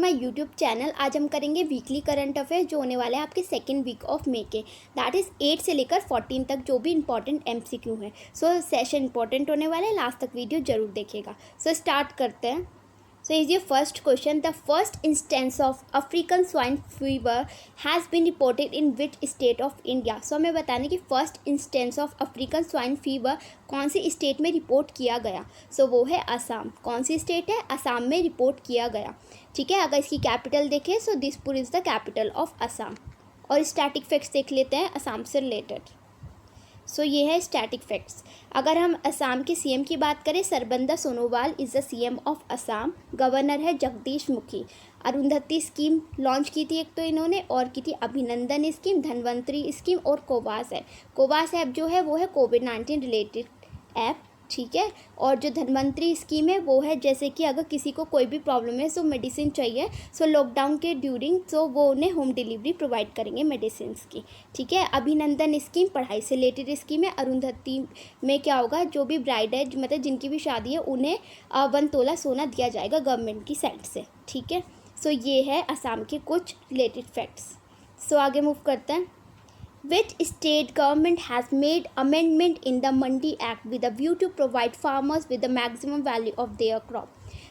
My YouTube channel. आज हम करेंगे वीकली करंट अफेयर जो होने वाला है आपके सेकेंड वीक ऑफ मे के, दैट इज़ 8 से लेकर 14 तक, जो भी इंपॉर्टेंट एमसीक्यू है। सो सेशन इंपॉर्टेंट होने वाला है, लास्ट तक वीडियो जरूर देखिएगा। सो स्टार्ट करते हैं। So is your first question, the first instance of African swine fever has been reported in which state of India? So हमें बताने कि first instance of African swine fever कौन सी state में report किया गया। सो वो है असम। कौन सी स्टेट है? असम में रिपोर्ट किया गया। ठीक है, अगर इसकी कैपिटल देखें so Dispur is the capital of Assam. और स्टैटिक फैक्ट्स देख लेते हैं असम से रिलेटेड। सो ये है स्टैटिक फैक्ट्स। अगर हम असम के सीएम की बात करें, Sarbananda Sonowal is the CM of Assam. Governor है जगदीश मुखी। अरुंधति स्कीम लॉन्च की थी एक तो इन्होंने, और की थी अभिनंदन स्कीम, धनवंतरी स्कीम और कोवास ऐप। कोवास ऐप जो है वो है कोविड-19 रिलेटेड ऐप। ठीक है, और जो धनवंतरी स्कीम है वो है जैसे कि अगर किसी को कोई भी प्रॉब्लम है, सो मेडिसिन चाहिए, सो लॉकडाउन के ड्यूरिंग सो वो उन्हें होम डिलीवरी प्रोवाइड करेंगे मेडिसिन की। ठीक है, अभिनंदन स्कीम पढ़ाई से रिलेटेड स्कीम है। अरुंधति में क्या होगा, जो भी ब्राइड है मतलब जिनकी भी शादी है उन्हें 1 तोला सोना दिया जाएगा गवर्नमेंट की साइड से। ठीक है, सो ये है असम के कुछ रिलेटेड फैक्ट्स। सो आगे मूव करते हैं। Which state government has made amendment in the Mandi Act with a view to provide farmers with the maximum value of their crop?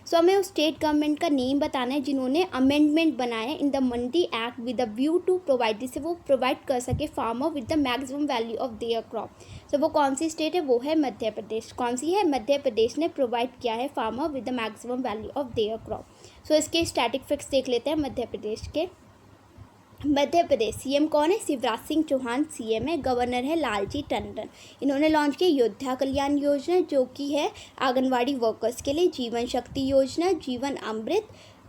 सो हमें उस स्टेट गवर्नमेंट का नेम बताना है जिन्होंने अमेंडमेंट बनाया in the mandi act with the view to provide, जिससे वो provide कर सके farmer with the maximum value of their crop. So वो कौन सी स्टेट है? वो है मध्य प्रदेश। कौन सी है? मध्य प्रदेश ने प्रोवाइड किया है farmer with the maximum value of their crop. So इसके स्टैटिक फिक्स देख लेते हैं मध्य प्रदेश के। मध्य प्रदेश सीएम कौन है? शिवराज सिंह चौहान सीएम है। गवर्नर है लालजी टंडन। इन्होंने लॉन्च की योद्धा कल्याण योजना जो कि है आंगनवाड़ी वर्कर्स के लिए। जीवन शक्ति योजना, जीवन अमृत,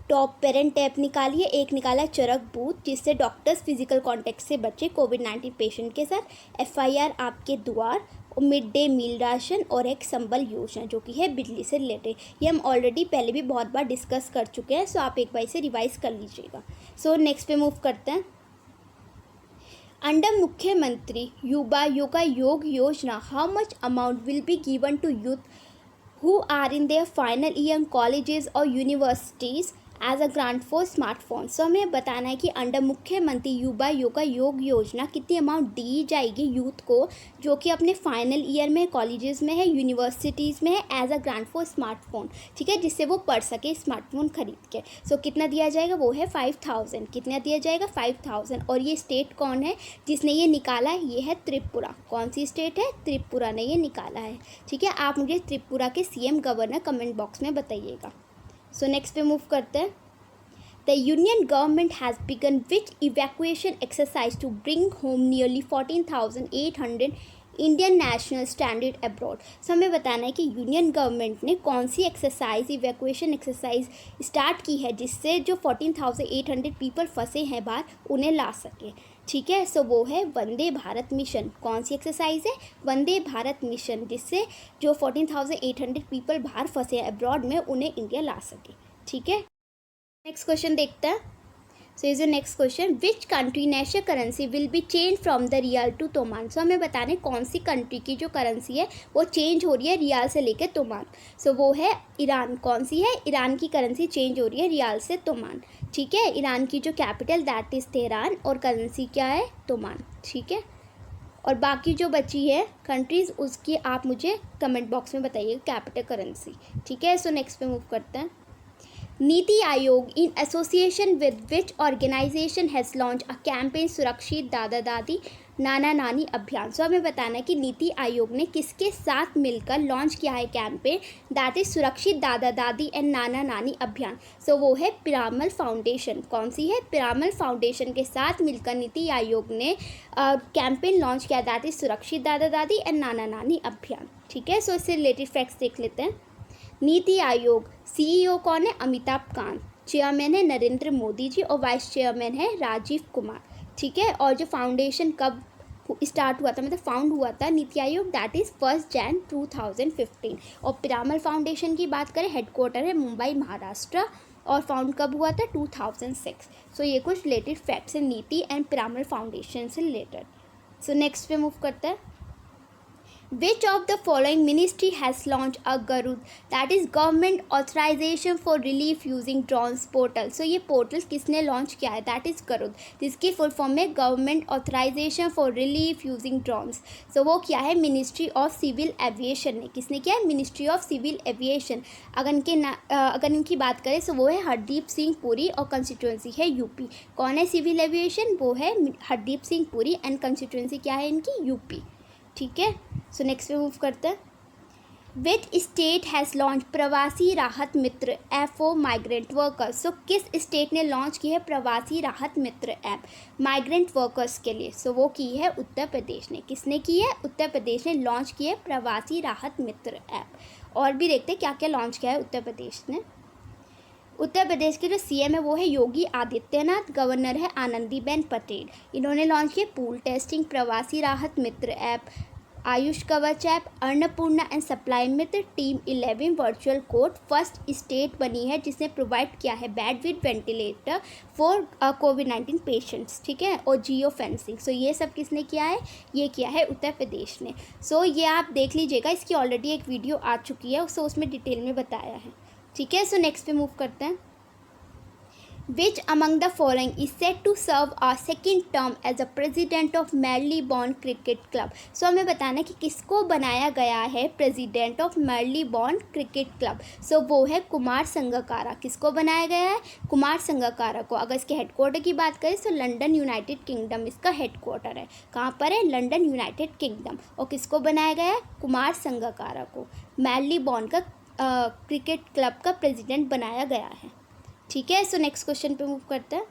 टॉप पेरेंट ऐप निकाली है। एक निकाला है चरक बूथ जिससे डॉक्टर्स फिजिकल कॉन्टैक्ट से बचे कोविड-19 पेशेंट के साथ। एफआईआर आपके द्वार, मिड डे मील राशन और एक संबल योजना जो कि है बिजली से रिलेटेड। ये हम ऑलरेडी पहले भी बहुत बार डिस्कस कर चुके हैं, सो आप एक बार इसे रिवाइज कर लीजिएगा। सो नेक्स्ट पे मूव करते हैं। अंडर मुख्यमंत्री युवा योगा योग योजना, how much amount will be given to youth who are in their final year in colleges or universities as a grant for smartphone? सो हमें बताना है कि अंडर मुख्यमंत्री युवा योगा योग योजना कितनी अमाउंट दी जाएगी यूथ को जो कि अपने फाइनल ईयर में कॉलेजेस में है, यूनिवर्सिटीज़ में है, as a grant for smartphone. ठीक है, जिससे वो पढ़ सके स्मार्टफोन खरीद के। सो कितना दिया जाएगा? वो है 5000। कितना दिया जाएगा? 5000। और ये स्टेट कौन है जिसने ये निकाला है? ये है त्रिपुरा। कौन सी स्टेट है? त्रिपुरा ने ये निकाला है। ठीक है, आप मुझे त्रिपुरा के सीएम गवर्नर कमेंट बॉक्स में बताइएगा। सो नेक्स्ट पे मूव करते हैं। The union government has begun which evacuation exercise to bring home nearly 14,800 Indian national stranded abroad. So हमें बताना है कि यूनियन गवर्नमेंट ने कौन सी एक्सरसाइज, इवैक्यूएशन एक्सरसाइज स्टार्ट की है जिससे जो 14,800 पीपल फंसे हैं बाहर उन्हें ला सके। ठीक है, सो वो है वंदे भारत मिशन। कौन सी एक्सरसाइज है? वंदे भारत मिशन, जिससे जो 14,800 पीपल बाहर फंसे हैं अब्रॉड में उन्हें इंडिया ला सके। ठीक है, नेक्स्ट क्वेश्चन देखते हैं। So is your next question, which country national currency will be change from the rial to toman? So हमें बताने कौन सी कंट्री की जो करेंसी है वो चेंज हो रही है रियाल से लेकर तोमान। सो वो है ईरान। कौन सी है? ईरान की करेंसी चेंज हो रही है रियाल से तोमान। ठीक है, ईरान की जो कैपिटल दैट इज़ तेहरान और करेंसी क्या है? तोमान। ठीक है, और बाकी जो बची है कंट्रीज़ उसकी आप मुझे कमेंट बॉक्स में बताइएगा कैपिटल करेंसी। ठीक है, सो नेक्स्ट पे मूव करते हैं। NITI Aayog in association with which organization has launched a campaign सुरक्षित दादा दादी नाना नानी अभियान? सो हमें बताना है कि नीति आयोग ने किसके साथ मिलकर लॉन्च किया है कैंपेन दैट इज सुरक्षित दादा दादी एंड नाना नानी अभियान। सो वो है पिरामल फाउंडेशन। कौन सी है? पिरामल फाउंडेशन के साथ मिलकर नीति आयोग ने कैंपेन लॉन्च किया दैट इज सुरक्षित दादा दादी एंड नाना नानी अभियान। ठीक है, सो इससे रिलेटेड फैक्ट्स देख लेते हैं। नीति आयोग सीईओ कौन है? अमिताभ कांत। चेयरमैन है नरेंद्र मोदी जी और वाइस चेयरमैन है राजीव कुमार। ठीक है, और जो फाउंडेशन कब स्टार्ट हुआ था, मतलब फाउंड हुआ था नीति आयोग, दैट इज़ 1 जनवरी 2015। और पिरामल फाउंडेशन की बात करें, हेडक्वार्टर है मुंबई महाराष्ट्र और फाउंड कब हुआ था? 2006। सो ये कुछ रिलेटेड फैक्ट्स हैं नीति एंड पिरामल फाउंडेशन से रिलेटेड। सो नेक्स्ट पे मूव करते हैं। Which of the following ministry has launched a Garud, that is government authorization for relief using drones portal? So ये पोर्टल किसने लॉन्च किया है? दैट इज़ गरुद, जिसकी फुल फॉर्म है government authorisation for relief using drones. So वो क्या है? Ministry of civil aviation ने। किसने किया है? Ministry of civil aviation. अगर इनकी बात करें तो वो है हरदीप सिंह पुरी और कंस्टिट्यूंसी है यूपी। कौन है सिविल एविएशन? वो है हरदीप सिंह पुरी एंड कंस्टिट्यूंसी क्या है इनकी? यूपी। ठीक है, सो नेक्स्ट पे मूव करते हैं। विच स्टेट हैज़ लॉन्च प्रवासी राहत मित्र ऐप फॉर माइग्रेंट वर्कर्स? सो किस स्टेट ने लॉन्च की है प्रवासी राहत मित्र ऐप माइग्रेंट वर्कर्स के लिए? सो वो की है उत्तर प्रदेश ने। किसने की है? उत्तर प्रदेश ने लॉन्च की है प्रवासी राहत मित्र ऐप। और भी देखते हैं क्या क्या लॉन्च किया है उत्तर प्रदेश ने। उत्तर प्रदेश के जो सीएम है वो है योगी आदित्यनाथ, गवर्नर है आनंदीबेन पटेल। इन्होंने लॉन्च किया पूल टेस्टिंग, प्रवासी राहत मित्र ऐप, आयुष कवच app, Annapurna and supply Mitra, team 11 virtual court. First state बनी है जिसने प्रोवाइड किया है bed with ventilator for covid patients. ठीक है, और जियो फेंसिंग। सो ये सब किसने किया है? ये किया है उत्तर प्रदेश ने। सो ये आप देख लीजिएगा, इसकी ऑलरेडी एक वीडियो आ चुकी है, सो उसमें डिटेल में बताया है। ठीक है, सो नेक्स्ट पे मूव करते हैं। Which among the following is set to serve a second term as a president of Marylebone Cricket Club? सो हमें बताना है कि किसको बनाया गया है president of Marylebone Cricket Club? सो वो है कुमार संगकारा। किसको बनाया गया है? कुमार संगकारा को। अगर इसके हेडक्वार्टर की बात करें तो लंदन यूनाइटेड किंगडम इसका हेडक्वार्टर है। कहाँ पर है? London United kingdom. और किसको बनाया गया है? कुमार संगकारा को Marylebone का क्रिकेट क्लब का प्रेसिडेंट बनाया गया है। ठीक है, सो नेक्स्ट क्वेश्चन पे मूव करते हैं।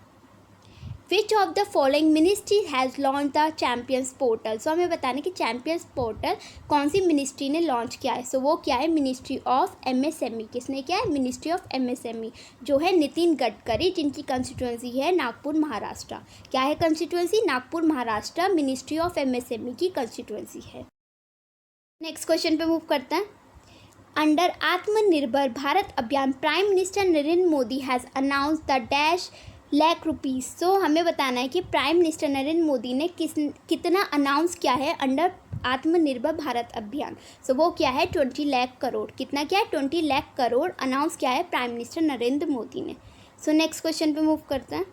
Which of the following ministry has launch the champions portal? So हमें बताना कि चैम्पियंस पोर्टल कौन सी मिनिस्ट्री ने लॉन्च किया है? सो वो क्या है? Ministry of MSME. किसने किया है? मिनिस्ट्री ऑफ एमएसएमई, जो है नितिन गडकरी, जिनकी कंस्टिट्यूंसी है नागपुर महाराष्ट्र। क्या है constituency? Nagpur Maharashtra ministry of MSME की कंस्टिट्यूंसी है। नेक्स्ट क्वेश्चन पे मूव करते हैं। Under Atmanirbhar Bharat Abhiyan prime minister Narendra Modi has announce the dash lakh rupees. So हमें बताना है कि प्राइम मिनिस्टर नरेंद्र मोदी ने कितना अनाउंस किया है अंडर आत्मनिर्भर भारत अभियान? सो वो क्या है? 20 लाख करोड़। कितना क्या है? 20 लाख करोड़ अनाउंस किया है प्राइम मिनिस्टर नरेंद्र मोदी ने। सो नेक्स्ट क्वेश्चन पे मूव करते हैं।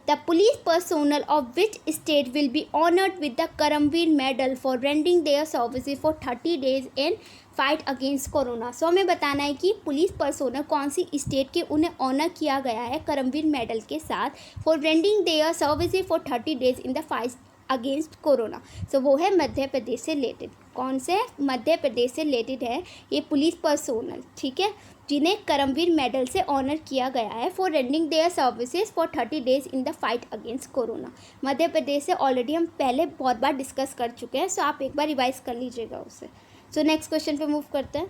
The police personnel of which state will be honored with the Karamveer Medal for rendering their services for 30 days in fight against corona? So हमें बताना है कि पुलिस पर्सोनल कौन सी state के उन्हें ऑनर किया गया है करमवीर मेडल के साथ for rendering their services for 30 days in the fight against corona? So वो है मध्य प्रदेश से रिलेटेड। कौन से? मध्य प्रदेश से रिलेटेड है ये पुलिस पर्सोनल। ठीक है, जिन्हें करमवीर मेडल से ऑनर किया गया है for rendering their services for 30 days in the fight against corona. Madhya Pradesh से ऑलरेडी हम पहले बहुत बार डिस्कस कर चुके हैं, सो आप एक बार रिवाइज कर लीजिएगा उसे। सो नेक्स्ट क्वेश्चन पे मूव करते हैं।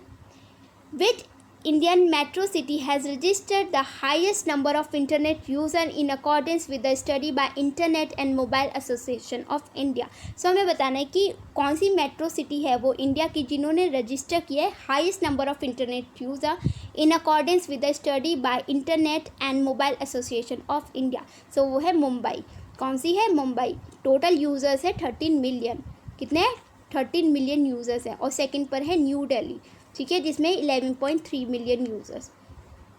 विच Indian metro city has registered the highest number of internet user in accordance with the study by Internet and Mobile Association of India? सो हमें बताना है कि कौन सी मेट्रो सिटी है वो इंडिया की जिन्होंने रजिस्टर किया है highest number of internet user in accordance with the study by internet and mobile association of India. So वो है मुंबई। कौन सी है? मुंबई। टोटल यूज़र्स है 13 मिलियन। कितने? 13 मिलियन यूज़र्स है। और सेकंड पर है न्यू दिल्ली, ठीक है, जिसमें 11.3 मिलियन यूज़र्स।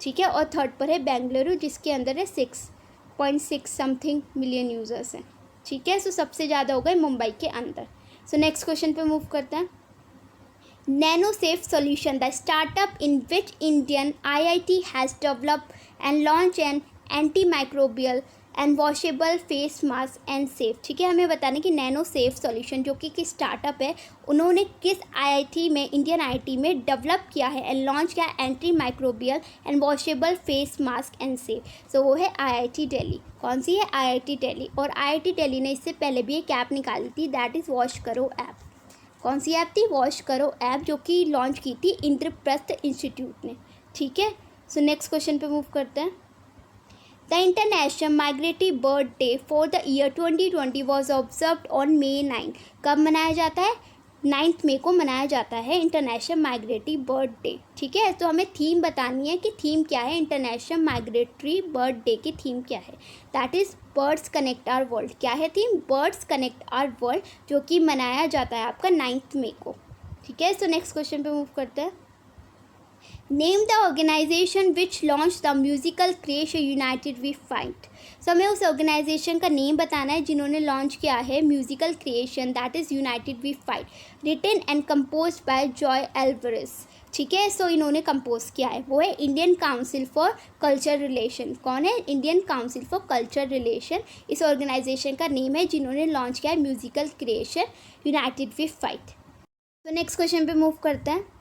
ठीक है, और थर्ड पर है बेंगलुरु जिसके अंदर है 6.6 समथिंग मिलियन यूज़र्स हैं। ठीक है, सो सबसे ज़्यादा हो गए मुंबई के अंदर। सो नेक्स्ट क्वेश्चन पे मूव करते हैं। Nano safe solution the startup in which Indian IIT has develop and launch an anti microbial and washable face mask and safe. ठीक है, हमें बताने कि नैनो सेफ सॉल्यूशन जो कि स्टार्टअप है, उन्होंने किस IIT में, इंडियन IIT में डेवलप किया है एंड लॉन्च किया anti microbial and washable face mask and safe? So वो है IIT दिल्ली। कौन सी है? IIT दिल्ली। और IIT दिल्ली ने इससे पहले भी एक ऐप निकाली थी, दैट इज़ वॉश करो ऐप। कौन सी ऐप थी? वॉश करो ऐप, जो कि लॉन्च की थी इंद्रप्रस्थ इंस्टीट्यूट ने। ठीक है, सो नेक्स्ट क्वेश्चन पे मूव करते हैं। The International Migratory Bird Day for the year 2020 was observed on May 9। कब मनाया जाता है? 9 मई को मनाया जाता है इंटरनेशनल माइग्रेटरी बर्ड डे। ठीक है, तो हमें थीम बतानी है कि थीम क्या है, इंटरनेशनल माइग्रेटरी बर्ड डे की थीम क्या है। That is birds connect our world. क्या है theme? Birds connect our world, जो कि मनाया जाता है आपका 9 मई को। ठीक है, सो नेक्स्ट क्वेश्चन पे मूव करते हैं। Name the organisation which launch the musical creation united we fight. So हमें उस ऑर्गेनाइजेशन का नेम बताना है जिन्होंने लॉन्च किया है musical creation, that is united we fight, written and compose by Joy Alvarez. ठीक है, सो इन्होंने कंपोज किया है, वो है Indian council for culture relation. कौन है? Indian council for culture relation इस ऑर्गेनाइजेशन का नेम है जिन्होंने लॉन्च किया है musical creation united we fight. तो नेक्स्ट क्वेश्चन पे मूव करते हैं।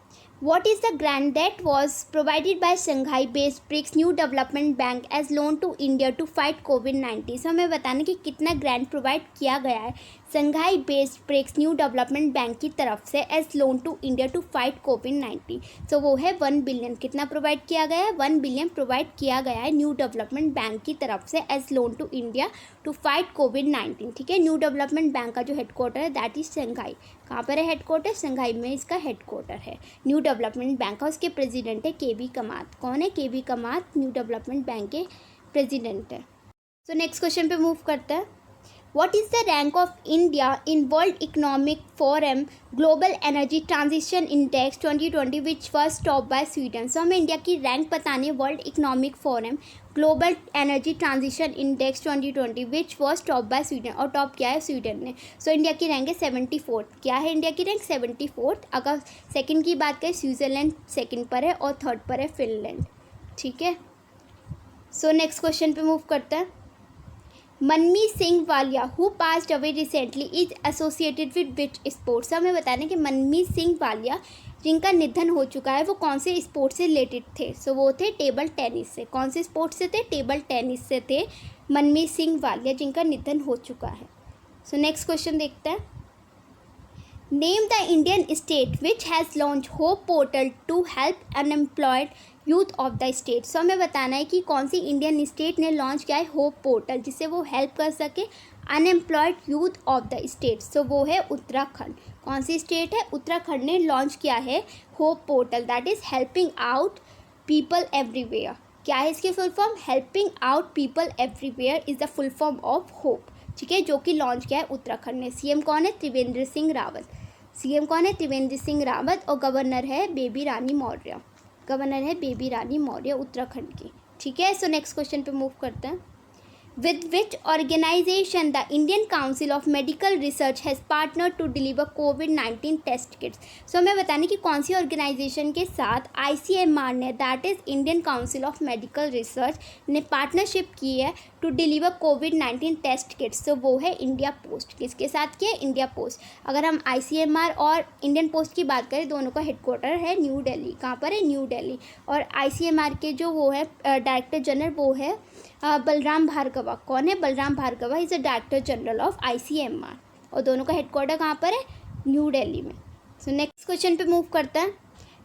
What is the grant that was provided by Shanghai-based BRICS New Development Bank as loan to India to fight COVID-19? सो हमें बताना कि कितना ग्रांट प्रोवाइड किया गया है Shanghai based BRICS new development bank की तरफ से as loan to India to fight कोविड-19। सो वो है 1 बिलियन। कितना प्रोवाइड किया गया है? 1 बिलियन प्रोवाइड किया गया है न्यू डेवलपमेंट बैंक की तरफ से as loan to India to fight कोविड-19। ठीक है, न्यू डेवलपमेंट बैंक का जो हेडक्वार्टर है दैट इज शंघाई। कहाँ पर है हेडक्वार्टर? शंघाई में इसका हेडक्वार्टर है न्यू डेवलपमेंट बैंक का। उसके प्रेसिडेंट है के.बी. कमात। कौन है? के.बी. कमात न्यू डेवलपमेंट बैंक के प्रेसिडेंट है। सो नेक्स्ट क्वेश्चन पे मूव करते हैं। What is the rank of India in World Economic Forum Global Energy Transition Index 2020 which was topped by Sweden? सो हमें इंडिया की रैंक बतानी है world economic forum global energy transition index 2020 which was top bye Sweden, और top किया है Sweden ने। So India की rank है 74th। क्या है इंडिया की रैंक? 74th। अगर सेकंड की बात करें स्विट्ज़रलैंड सेकंड पर है और थर्ड पर है फिनलैंड। ठीक है, सो नेक्स्ट क्वेश्चन पे मूव करते हैं। Manmeet Singh Walia who passed away recently is associated with which sports. हमें बताना कि मनमीत सिंह वालिया जिनका निधन हो चुका है वो कौन से स्पोर्ट्स से रिलेटेड थे। सो वो थे टेबल टेनिस से। कौन से स्पोर्ट्स से थे? टेबल टेनिस से थे मनमीत सिंह वालिया जिनका निधन हो चुका है। सो नेक्स्ट क्वेश्चन देखते हैं। Name the Indian state which has launch hope portal to help unemployed youth of the state. So हमें बताना है कि कौन सी इंडियन स्टेट ने लॉन्च किया है होप पोर्टल जिससे वो हेल्प कर सके unemployed youth of the state. So वो है उत्तराखंड। कौन सी स्टेट है? उत्तराखंड ने लॉन्च किया है hope portal, that is helping out people everywhere. क्या है इसकी full form? Helping out people everywhere is the full form of hope. ठीक है, जो कि लॉन्च किया है उत्तराखंड ने। सीएम कौन है? त्रिवेंद्र सिंह रावत। सीएम कौन है? त्रिवेंद्र सिंह रावत। और गवर्नर है बेबी रानी मौर्य। गवर्नर है बेबी रानी मौर्य उत्तराखंड की। ठीक है, सो नेक्स्ट क्वेश्चन पे मूव करते हैं। With which organisation the Indian council of medical research has partner to deliver कोविड-19 टेस्ट किट्स। सो हमें बताने कि कौन सी ऑर्गेनाइजेशन के साथ ICMR ने, that is Indian council of medical research ने पार्टनरशिप की है टू डिलीवर कोविड-19 टेस्ट किट्स। तो वो है इंडिया पोस्ट। किसके साथ किया? India post. अगर हम ICMR और इंडियन पोस्ट की बात करें, दोनों का हेडक्वार्टर है न्यू दिल्ली। कहाँ पर है? न्यू दिल्ली। और ICMR के जो वो है डायरेक्टर जनरल वो है बलराम भार्गवा। कौन है? Balram Bhargava is the director general of ICMR। और दोनों का हेडक्वार्टर कहाँ पर है? न्यू दिल्ली में। सो नेक्स्ट क्वेश्चन पे मूव करते हैं।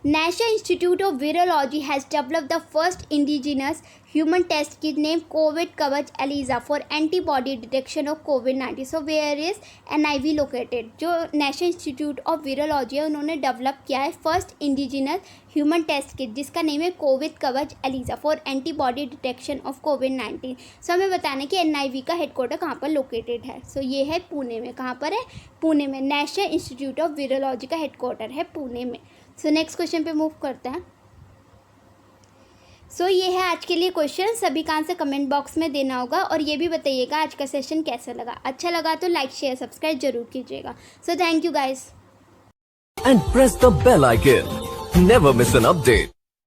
National institute of virology has developed the first indigenous human test kit name COVID Kavach ELISA for antibody detection of कोविड-19। So where is NIV located. जो नेशनल इंस्टीट्यूट ऑफ वायरोलॉजी है उन्होंने develop किया है first indigenous human test kit जिसका name है COVID Kavach ELISA for antibody detection of कोविड-19। So हमें बताना है कि NIV का हेडक्वार्टर कहाँ पर लोकेटेड है। सो ये है पुणे में। कहाँ पर है? पुणे में। नेशनल इंस्टीट्यूट ऑफ वायरोलॉजी का हेडक्वार्टर है पुणे में। सो नेक्स्ट क्वेश्चन पे मूव करते हैं। सो ये है आज के लिए क्वेश्चन। सभी का आंसर कमेंट बॉक्स में देना होगा और ये भी बताइएगा आज का सेशन कैसा लगा। अच्छा लगा तो लाइक शेयर सब्सक्राइब जरूर कीजिएगा। So thank you guys. And press the bell icon. Never miss an update.